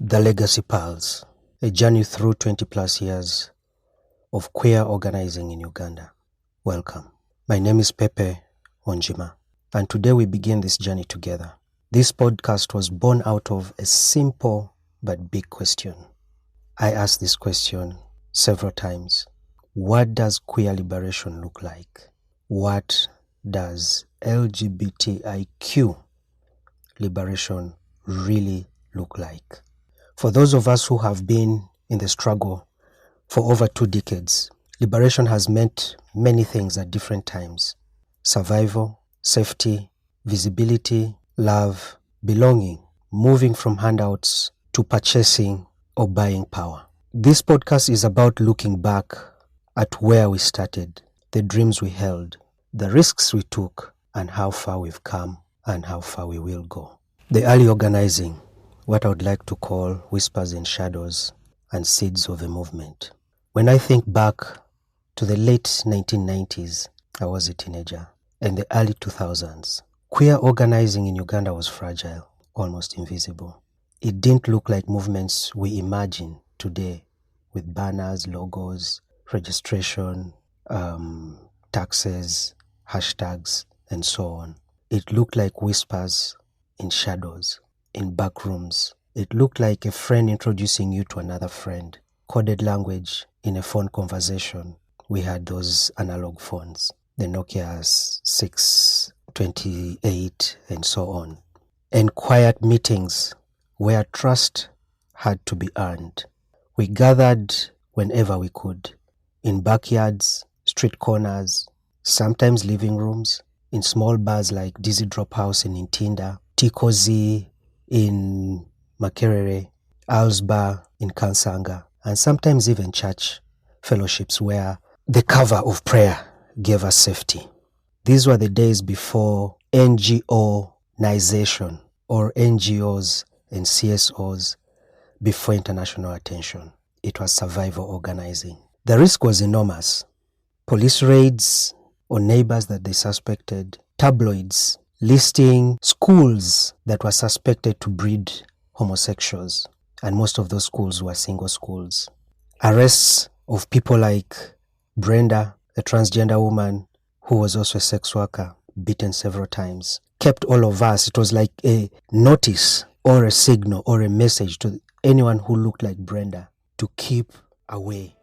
The Legacy Pulse, a journey through 20 plus years of queer organizing in Uganda. Welcome. My name is Pepe Onziema, and today we begin this journey together. This podcast was born out of a simple but big question. I asked this question several times. What does queer liberation look like? What does LGBTQ liberation really look like? For those of us who have been in the struggle for over 2 decades, liberation has meant many things at different times. Survival, safety, visibility, love, belonging, moving from handouts to purchasing or buying power. This podcast is about looking back at where we started, the dreams we held, the risks we took, and how far we've come and how far we will go. The early organizing, what I would like to call whispers in shadows and seeds of a movement. When I think back to the late 1990s, I was a teenager, and the early 2000s, queer organizing in Uganda was fragile, almost invisible. It didn't look like movements we imagine today with banners, logos, registration, taxes, hashtags, and so on. It looked like whispers in shadows, in back rooms. It looked like a friend introducing you to another friend. Coded language in a phone conversation. We had those analog phones, the Nokia 628 and so on. And quiet meetings where trust had to be earned. We gathered whenever we could, in backyards, street corners, sometimes living rooms, in small bars like Dizzy Drop House in Intinda, Tikozi in Makerere, Al's Bar in Kansanga, and sometimes even church fellowships where the cover of prayer gave us safety. These were the days before NGO-nization or NGOs and CSOs before international attention. It was survival organizing. The risk was enormous. Police raids on neighbors that they suspected, tabloids listing schools that were suspected to breed homosexuals, and most of those schools were single schools. Arrests of people like Brenda, a transgender woman who was also a sex worker, beaten several times, kept all of us. It was like a notice or a signal or a message to anyone who looked like Brenda to keep away